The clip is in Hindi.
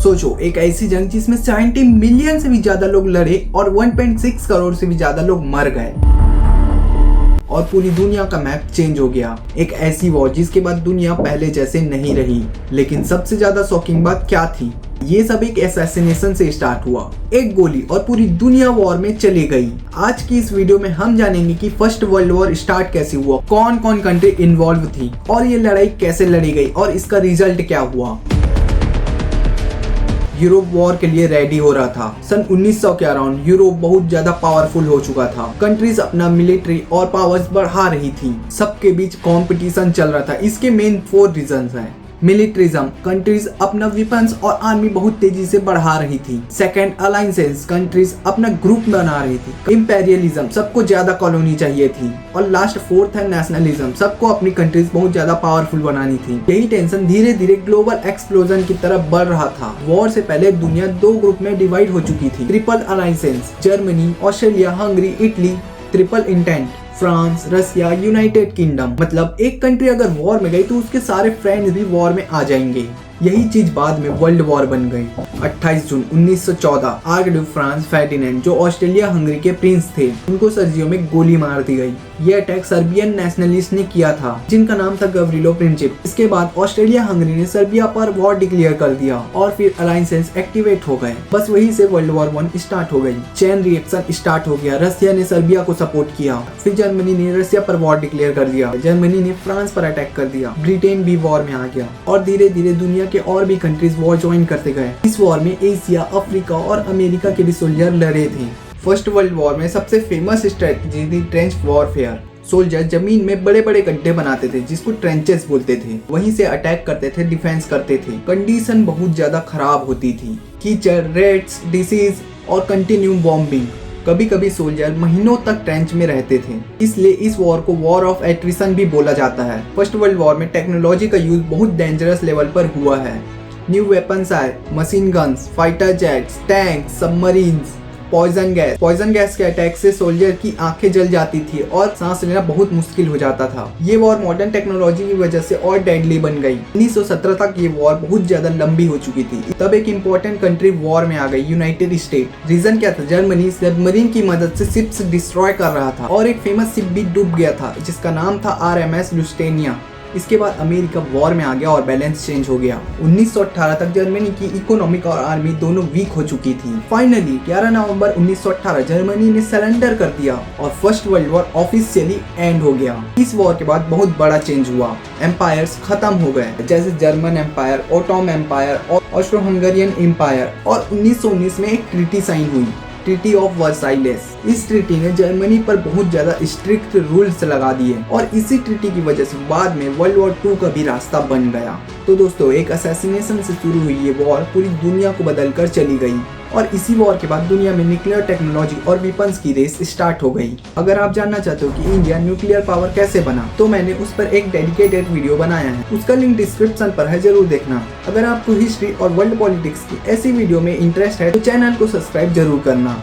सोचो, एक ऐसी जंग जिसमें 70 मिलियन से भी ज्यादा लोग लड़े और 1.6 करोड़ से भी ज्यादा लोग मर गए और पूरी दुनिया का मैप चेंज हो गया। एक ऐसी वॉर जिसके बाद दुनिया पहले जैसे नहीं रही। लेकिन सबसे ज्यादा शॉकिंग बात क्या थी? ये सब एक असैसिनेशन से स्टार्ट हुआ, एक गोली और पूरी दुनिया वॉर में चली गई। आज की इस वीडियो में हम जानेंगे कि फर्स्ट वर्ल्ड वॉर स्टार्ट कैसे हुआ, कौन कौन कंट्री इन्वॉल्व थी और ये लड़ाई कैसे लड़ी गई और इसका रिजल्ट क्या हुआ। यूरोप वॉर के लिए रेडी हो रहा था। सन 1900 के अराउंड यूरोप बहुत ज्यादा पावरफुल हो चुका था। कंट्रीज अपना मिलिट्री और पावर्स बढ़ा रही थी। सबके बीच कंपटीशन चल रहा था। इसके मेन 4 रीजंस हैं। मिलिट्रिज्म, कंट्रीज अपना वेपन्स और आर्मी बहुत तेजी से बढ़ा रही थी। सेकंड, अलायंसेस, कंट्रीज अपना ग्रुप बना रही थी। इंपेरियलिज्म, सबको ज्यादा कॉलोनी चाहिए थी। और लास्ट 4th है नेशनलिज्म, सबको अपनी कंट्रीज बहुत ज्यादा पावरफुल बनानी थी। यही टेंशन धीरे धीरे ग्लोबल एक्सप्लोजन की तरफ बढ़ रहा था। वॉर से पहले दुनिया 2 ग्रुप में डिवाइड हो चुकी थी। Triple alliances, Germany, Australia, Hungary, Italy. Triple intent, France, Russia, United Kingdom. मतलब एक कंट्री अगर वॉर में गई तो उसके सारे फ्रेंड्स भी वॉर में आ जाएंगे। यही चीज बाद में वर्ल्ड वॉर बन गई। 28 जून 1914 आर्कड्यूक फ्रांस फर्डिनेंड, जो ऑस्ट्रेलिया हंगरी के प्रिंस थे, उनको सर्जियो में गोली मार दी गई। ये अटैक सर्बियन नेशनलिस्ट ने किया था, जिनका नाम था गवरिलो प्रिंचिप। इसके बाद ऑस्ट्रेलिया हंगरी ने सर्बिया पर वॉर डिक्लेयर कर दिया और फिर अलायंसेस एक्टिवेट हो गए। बस वही से वर्ल्ड वॉर 1 स्टार्ट हो गई। चेन रिएक्शन स्टार्ट हो गया। रसिया ने सर्बिया को सपोर्ट किया, फिर जर्मनी ने रसिया पर वॉर डिक्लेयर कर दिया। जर्मनी ने फ्रांस पर अटैक कर दिया। ब्रिटेन भी वॉर में आ गया और धीरे धीरे दुनिया के और भी कंट्रीज वॉर ज्वाइन करते गए। इस वॉर में एशिया, अफ्रीका और अमेरिका के भी सोल्जर लड़े थे। फर्स्ट वर्ल्ड वॉर में सबसे फेमस स्ट्रेटजी थी ट्रेंच वॉरफेयर। सोल्जर जमीन में बड़े बड़े गड्ढे बनाते थे जिसको ट्रेंचेस बोलते थे। वहीं से अटैक करते थे, डिफेंस करते थे। कंडीशन बहुत ज्यादा खराब होती थी। कीचड़, रेड्स, डिसीज और कंटिन्यू बॉम्बिंग। कभी कभी सोल्जर महीनों तक ट्रेंच में रहते थे। इसलिए इस वॉर को वॉर ऑफ एट्रिशन भी बोला जाता है। फर्स्ट वर्ल्ड वॉर में टेक्नोलॉजी का यूज बहुत डेंजरस लेवल पर हुआ है। न्यू वेपन्स आए, machine guns, fighter jets, tank, submarines. Poison gas के अटैक से सोल्जर की आंखें जल जाती थी और सांस लेना बहुत मुश्किल हो जाता था। ये वॉर मॉडर्न टेक्नोलॉजी की वजह से और डेडली बन गई। 1917 तक ये वॉर बहुत ज्यादा लंबी हो चुकी थी। तब एक इम्पोर्टेंट कंट्री वॉर में आ गई, यूनाइटेड स्टेट। रीजन क्या था? जर्मनी सबमरीन की मदद से शिप्स डिस्ट्रॉय कर रहा था और एक फेमस शिप भी डूब गया था जिसका नाम था RMS लुस्टेनिया। इसके बाद अमेरिका वॉर में आ गया और बैलेंस चेंज हो गया। 1918 तक जर्मनी की इकोनॉमिक और आर्मी दोनों वीक हो चुकी थी। फाइनली 11 नवंबर 1918 जर्मनी ने सरेंडर कर दिया और first world war officially and हो गया। इस वॉर के बाद बहुत बड़ा चेंज हुआ। एम्पायर्स खत्म हो गए, जैसे जर्मन एम्पायर, ओटोमन एम्पायर और ऑस्ट्रो हंगेरियन एम्पायर। और 1919 में एक ट्रीटी साइन हुई, ट्रीटी ऑफ वर्साइलेस। इस ट्रीटी ने जर्मनी पर बहुत ज्यादा स्ट्रिक्ट रूल्स लगा दिए और इसी ट्रीटी की वजह से बाद में वर्ल्ड वॉर 2 का भी रास्ता बन गया। तो दोस्तों, एक असैसिनेशन से शुरू हुई ये वॉर पूरी दुनिया को बदलकर चली गई और इसी वॉर के बाद दुनिया में न्यूक्लियर टेक्नोलॉजी और वेपन्स की रेस स्टार्ट हो गई। अगर आप जानना चाहते हो कि इंडिया न्यूक्लियर पावर कैसे बना, तो मैंने उस पर एक डेडिकेटेड वीडियो बनाया है। उसका लिंक डिस्क्रिप्शन पर है, जरूर देखना। अगर आपको हिस्ट्री और वर्ल्ड पॉलिटिक्स की ऐसी वीडियो में इंटरेस्ट है तो चैनल को सब्सक्राइब जरूर करना।